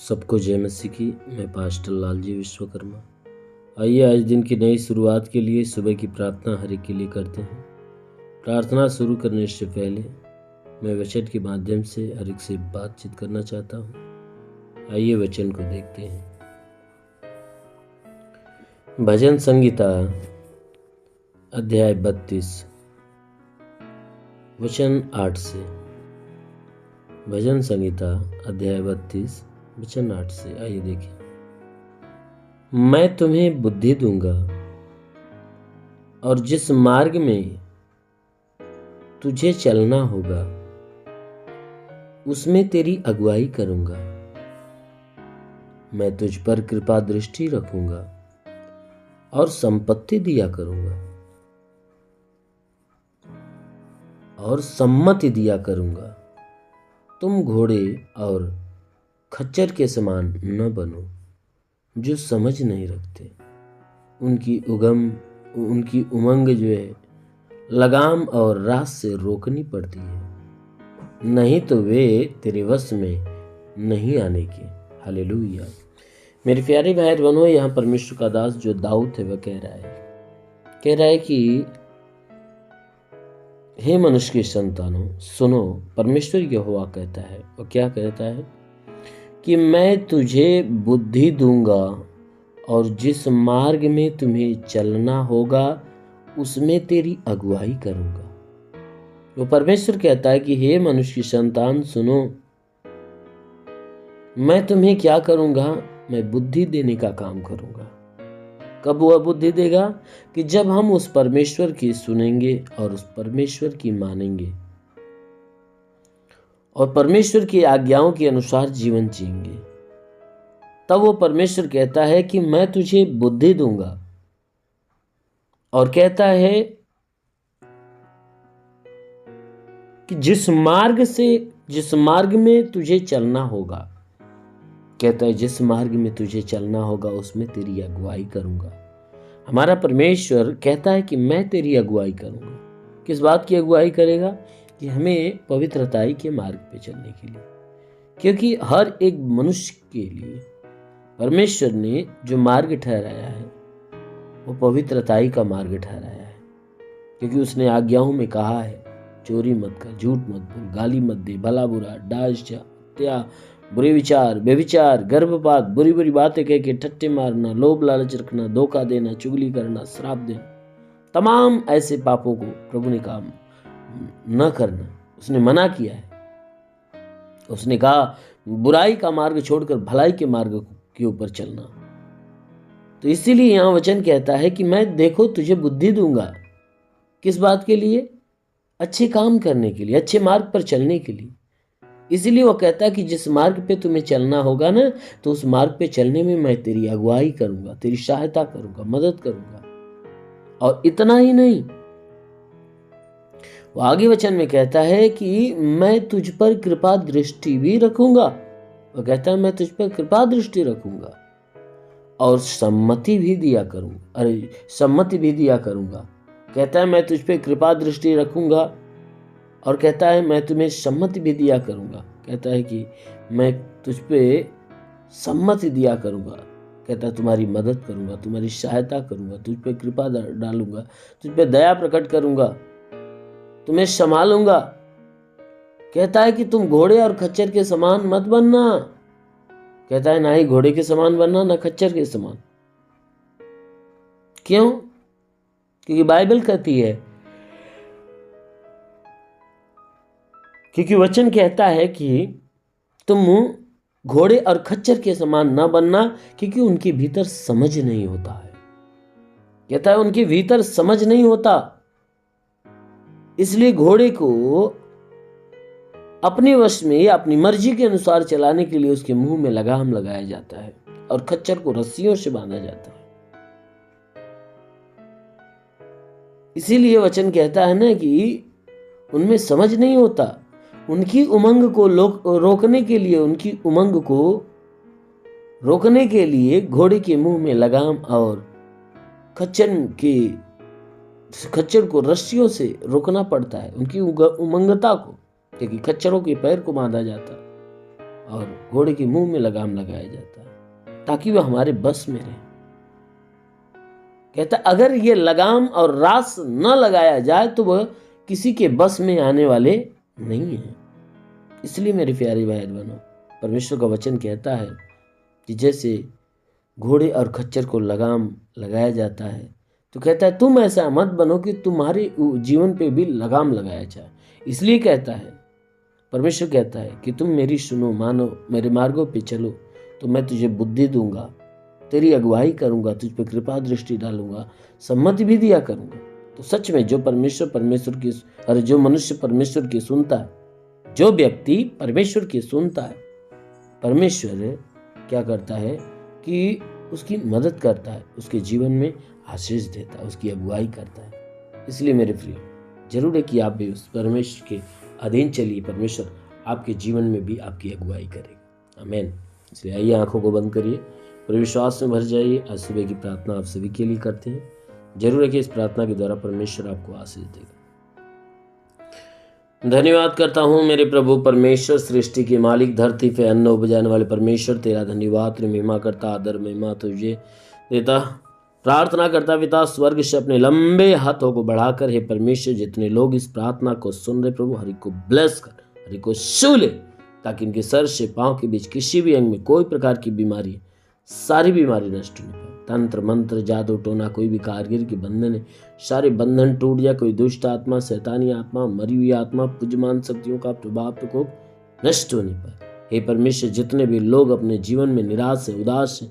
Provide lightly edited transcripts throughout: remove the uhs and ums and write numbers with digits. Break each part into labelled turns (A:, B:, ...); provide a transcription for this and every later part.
A: सबको जय मसीह की। मैं पास्टर लालजी विश्वकर्मा। आइए आज दिन की नई शुरुआत के लिए सुबह की प्रार्थना हर एक के लिए करते हैं। प्रार्थना शुरू करने से पहले मैं वचन के माध्यम से हर एक से बातचीत करना चाहता हूँ। आइए वचन को देखते हैं। भजन संहिता अध्याय 32 वचन 8 से। भजन संहिता अध्याय 32 वचन 8 से। आइए देखें। मैं तुम्हें बुद्धि दूंगा और जिस मार्ग में तुझे चलना होगा उसमें तेरी अगुवाई करूंगा। मैं तुझ पर कृपा दृष्टि रखूंगा और संपत्ति दिया करूंगा और सम्मति दिया करूंगा। तुम घोड़े और खच्चर के समान न बनो जो समझ नहीं रखते। उनकी उमंग जो है लगाम और रास से रोकनी पड़ती है, नहीं तो वे तेरे वश में नहीं आने के। हालेलुया। मेरे प्यारे भाई बहनों, यहाँ परमेश्वर का दास जो दाऊद है वह कह रहा है कि हे मनुष्य के संतानों सुनो, परमेश्वर यहोवा कहता है। और क्या कहता है कि मैं तुझे बुद्धि दूंगा और जिस मार्ग में तुम्हें चलना होगा उसमें तेरी अगुवाई करूंगा। वो परमेश्वर कहता है कि हे मनुष्य की संतान सुनो, मैं तुम्हें क्या करूंगा? मैं बुद्धि देने का काम करूंगा। कब वह बुद्धि देगा? कि जब हम उस परमेश्वर की सुनेंगे और उस परमेश्वर की मानेंगे और परमेश्वर की आज्ञाओं के अनुसार जीवन जिएंगे। तब वो परमेश्वर कहता है कि मैं तुझे बुद्धि दूंगा और कहता है कि जिस मार्ग में तुझे चलना होगा, कहता है जिस मार्ग में तुझे चलना होगा उसमें तेरी अगुवाई करूंगा। हमारा परमेश्वर कहता है कि मैं तेरी अगुवाई करूंगा। किस बात की अगुवाई करेगा? कि हमें पवित्रताई के मार्ग पे चलने के लिए। क्योंकि हर एक मनुष्य के लिए परमेश्वर ने जो मार्ग ठहराया है वो पवित्रताई का मार्ग ठहराया है। क्योंकि उसने आज्ञाओं में कहा है, चोरी मत कर, झूठ मत बोल, गाली मत दे, भला बुरा, डांस, हत्या, बुरे विचार, व्यभिचार, गर्भपात, बुरी बुरी बातें कह के ठट्टे मारना, लोभ लालच रखना, धोखा देना, चुगली करना, श्राप देना, तमाम ऐसे पापों को प्रभु ने कहा न करना। उसने मना किया है। उसने कहा बुराई का मार्ग छोड़कर भलाई के मार्ग के ऊपर चलना। तो इसीलिए यहाँ वचन कहता है कि मैं देखो तुझे बुद्धि दूंगा। किस बात के लिए? अच्छे काम करने के लिए, अच्छे मार्ग पर चलने के लिए। इसीलिए वो कहता है कि जिस मार्ग पे तुम्हें चलना होगा ना, तो उस मार्ग पे चलने में मैं तेरी अगुवाई करूंगा, तेरी सहायता करूंगा, मदद करूंगा। और इतना ही नहीं, वो आगे वचन में कहता है कि मैं तुझ पर कृपा दृष्टि भी रखूंगा। वो कहता है मैं तुझ पर कृपा दृष्टि रखूंगा और सम्मति भी दिया करूंगा। कहता है मैं तुझ पे कृपा दृष्टि रखूंगा और कहता है मैं तुम्हें सम्मति भी दिया करूंगा। कहता है कि मैं तुझ पे सम्मति दिया करूंगा। कहता है तुम्हारी मदद करूंगा, तुम्हारी सहायता करूंगा, तुझ पे कृपा डालूंगा, तुझ पे दया प्रकट करूंगा, तुम्हें संभालूंगा। कहता है कि तुम घोड़े और खच्चर के समान मत बनना। कहता है ना ही घोड़े के समान बनना, ना खच्चर के समान। क्यों? क्योंकि बाइबल कहती है, क्योंकि वचन कहता है कि तुम घोड़े और खच्चर के समान ना बनना, क्योंकि उनके भीतर समझ नहीं होता है। कहता है उनके भीतर समझ नहीं होता, इसलिए घोड़े को अपने वश में या अपनी मर्जी के अनुसार चलाने के लिए उसके मुंह में लगाम लगाया जाता है और खच्चर को रस्सियों से बांधा जाता है। इसीलिए वचन कहता है ना कि उनमें समझ नहीं होता। उनकी उमंग को रोकने के लिए घोड़े के मुंह में लगाम और खच्चर को रस्सियों से रोकना पड़ता है, उनकी उमंगता को। क्योंकि खच्चरों के पैर को बांधा जाता, और घोड़े के मुंह में लगाम लगाया जाता है ताकि वह हमारे बस में रहे। कहता अगर ये लगाम और रास न लगाया जाए तो वह किसी के बस में आने वाले नहीं है। इसलिए मेरे प्यारे भाई बहनों, परमेश्वर का वचन कहता है कि जैसे घोड़े और खच्चर को लगाम लगाया जाता है, तो कहता है तुम ऐसा मत बनो कि तुम्हारे जीवन पे भी लगाम लगाया जाए। इसलिए कहता है, परमेश्वर कहता है कि तुम मेरी सुनो, मानो, मेरे मार्गों पे चलो, तो मैं तुझे बुद्धि दूंगा, तेरी अगुवाई करूंगा, तुझ पे कृपा दृष्टि डालूंगा, सम्मति भी दिया करूंगा। तो सच में जो परमेश्वर की और जो मनुष्य परमेश्वर की सुनता है, जो व्यक्ति परमेश्वर की सुनता है, परमेश्वर क्या करता है कि उसकी मदद करता है, उसके जीवन में आशीष देता है, उसकी अगुवाई करता है। इसलिए मेरे प्रिय, जरूर है कि आप भी उस परमेश्वर के अधीन चलिए, परमेश्वर आपके जीवन में भी आपकी अगुवाई करेगा। आमीन। इसलिए आइए आंखों को बंद करिए, पर विश्वास में भर जाइए। आज सुबह की प्रार्थना आप सभी के लिए करते हैं। जरूर है कि इस प्रार्थना के द्वारा परमेश्वर आपको आशीष देगा। धन्यवाद करता हूँ मेरे प्रभु परमेश्वर, सृष्टि के मालिक, धरती पे अन्न उपजाने वाले परमेश्वर, तेरा धन्यवाद, तेरी महिमा करता, आदर महिमा तुझे देता। प्रार्थना करता पिता, स्वर्ग से अपने लंबे हाथों को बढ़ाकर, हे परमेश्वर, जितने लोग इस प्रार्थना को सुन रहे प्रभु, हरि को ब्लेस कर, हरि को छू ले, ताकि इनके सर से पांव के बीच किसी भी अंग में कोई प्रकार की बीमारी, सारी बीमारी नष्ट होने पाए। तंत्र मंत्र जादू टोना, कोई भी कारगिर के बंधन है, सारे बंधन टूट जाए। कोई दुष्ट आत्मा, शैतानी आत्मा, मरी हुई आत्मा, पुजमान शक्तियों का प्रभाव प्रकोप नष्ट होने पाए। हे परमेश्वर, जितने भी लोग अपने जीवन में निराश है, उदास है,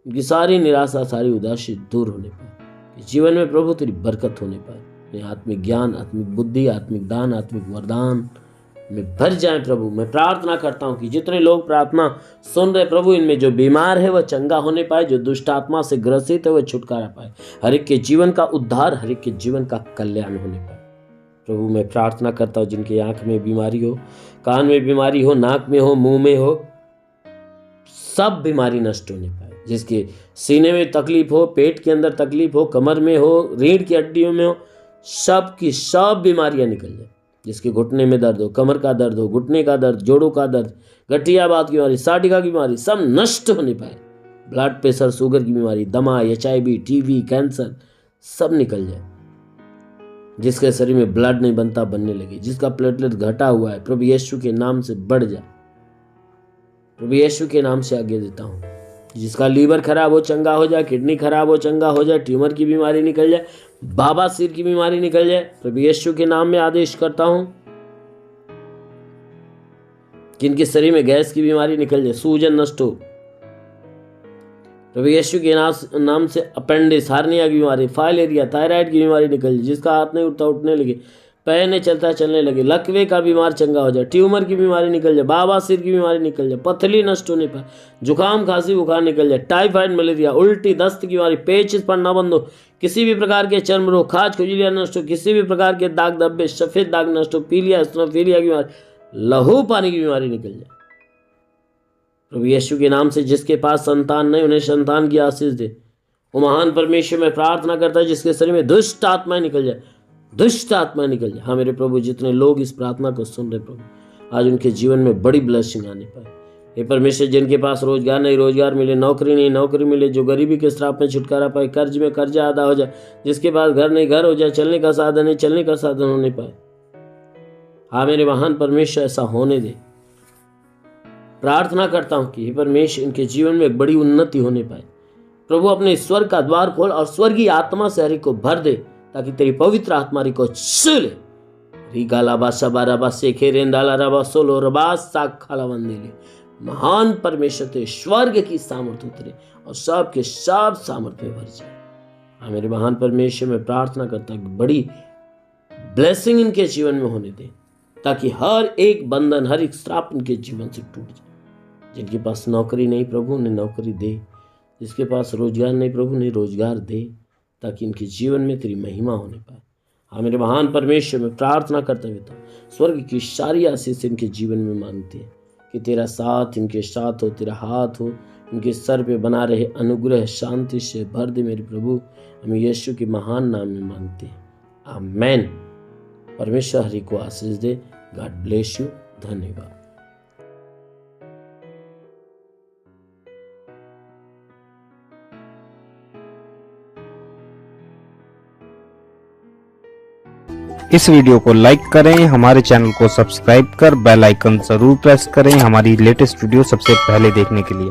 A: उनकी सारी निराशा, सारी उदासी दूर होने पाए। जीवन में प्रभु तेरी बरकत होने पाए। आत्मिक ज्ञान, आत्मिक बुद्धि, आत्मिक दान, आत्मिक वरदान में भर जाए प्रभु। मैं प्रार्थना करता हूँ कि जितने लोग प्रार्थना सुन रहे प्रभु, इनमें जो बीमार है वह चंगा होने पाए, जो दुष्ट आत्मा से ग्रसित है वह छुटकारा पाए, हर एक के जीवन का उद्धार, हर एक के जीवन का कल्याण होने पाए। प्रभु मैं प्रार्थना करता हूँ जिनकी आंख में बीमारी हो, कान में बीमारी हो, नाक में हो, मुंह में हो, सब बीमारी नष्ट होने पाए। जिसके सीने में तकलीफ हो, पेट के अंदर तकलीफ हो, कमर में हो, रीढ़ की हड्डियों में हो, सब की सब बीमारियां निकल जाए। जिसके घुटने में दर्द हो, कमर का दर्द हो, घुटने का दर्द, जोड़ों का दर्द, गठियाबात की बीमारी, साटिका की बीमारी, सब नष्ट होने पाए। ब्लड प्रेशर, शुगर की बीमारी, दमा, HIV, TB, कैंसर, सब निकल जाए। जिसके शरीर में ब्लड नहीं बनता, बनने लगे। जिसका प्लेटलेट घटा हुआ है, प्रभु यीशु के नाम से बढ़ जाए। प्रभु यीशु के नाम से आगे देता हूँ। जिसका लीवर खराब हो, चंगा हो जाए। किडनी खराब हो, चंगा हो जाए। ट्यूमर की बीमारी निकल जाए। बाबा सिर की बीमारी निकल जाए। प्रभु यीशु के नाम में आदेश करता हूं कि इनके शरीर में गैस की बीमारी निकल जाए, सूजन नष्ट हो। प्रभु यीशु के नाम से अपेंडिक्स, हार्निया की बीमारी, फाइलेरिया, थायराइड की बीमारी निकल जाए। जिसका हाथ नहीं उठता उठने लगे, पैर नहीं चलता चलने लगे, लकवे का बीमार चंगा हो जाए, ट्यूमर की बीमारी निकल जाए, बाबा सिर की बीमारी निकल जाए, पथरी नष्ट होने पर, जुकाम खांसी बुखार निकल जाए, टाइफाइड मलेरिया, उल्टी दस्त की बीमारी, पेचिश पड़ना बंद हो, किसी भी प्रकार के चर्म रोग, खाज खुजलियाँ नष्ट हो, किसी भी प्रकार के दाग धब्बे, सफेद दाग नष्ट हो, पीलिया, स्नोफीलिया की बीमारी, लहू पानी की बीमारी निकल जाए। प्रभु यीशु के नाम से जिसके पास संतान नहीं, उन्हें संतान की आशीष दे। वो महान परमेश्वर में प्रार्थना करता है जिसके शरीर में दुष्ट आत्माएं निकल जाए, दुष्ट आत्मा निकल जाए। हाँ मेरे प्रभु, जितने लोग इस प्रार्थना को सुन रहे प्रभु, आज उनके जीवन में बड़ी ब्लेसिंग आने पाए। हे परमेश्वर, जिनके पास रोजगार नहीं, रोजगार मिले, नौकरी नहीं, नौकरी मिले, जो गरीबी के श्राप में छुटकारा पाए, कर्ज में कर्जा अदा हो जाए, जिसके पास घर नहीं, घर हो जाए, चलने का साधन नहीं, चलने का साधन होने पाए। हाँ मेरे महान परमेश्वर, ऐसा होने दे। प्रार्थना करता हूँ कि हे परमेश्वर, इनके जीवन में एक बड़ी उन्नति होने पाए। प्रभु अपने स्वर्ग का द्वार खोल और स्वर्गीय आत्मा से हरि को भर दे, ताकि तेरी पवित्र आत्मा हरि को छू ले। महान परमेश्वर तेरे स्वर्ग की सामर्थ्य उतरे और सब के सब सामर्थ्य भर जाए। हाँ मेरे महान परमेश्वर, मैं प्रार्थना करता हूँ बड़ी ब्लेसिंग इनके जीवन में होने दे, ताकि हर एक बंधन, हर एक श्राप इनके जीवन से टूट जाए। जिनके पास नौकरी नहीं प्रभु, उन्हें नौकरी दे। जिसके पास रोजगार नहीं प्रभु, उन्हें रोजगार दे, ताकि इनके जीवन में तेरी महिमा होने पाए। हाँ मेरे महान परमेश्वर, में प्रार्थना करते हुए था स्वर्ग की सारी आशीष इनके जीवन में मांगते हैं कि तेरा साथ इनके साथ हो, तेरा हाथ हो, इनके सर पे बना रहे, अनुग्रह शांति से भर दे मेरे प्रभु। हम यीशु के महान नाम में मांगते हैं, आमेन। परमेश्वर हरि को आशीष दे। God bless you. धन्यवाद।
B: इस वीडियो को लाइक करें, हमारे चैनल को सब्सक्राइब कर बेल आइकन जरूर प्रेस करें हमारी लेटेस्ट वीडियो सबसे पहले देखने के लिए।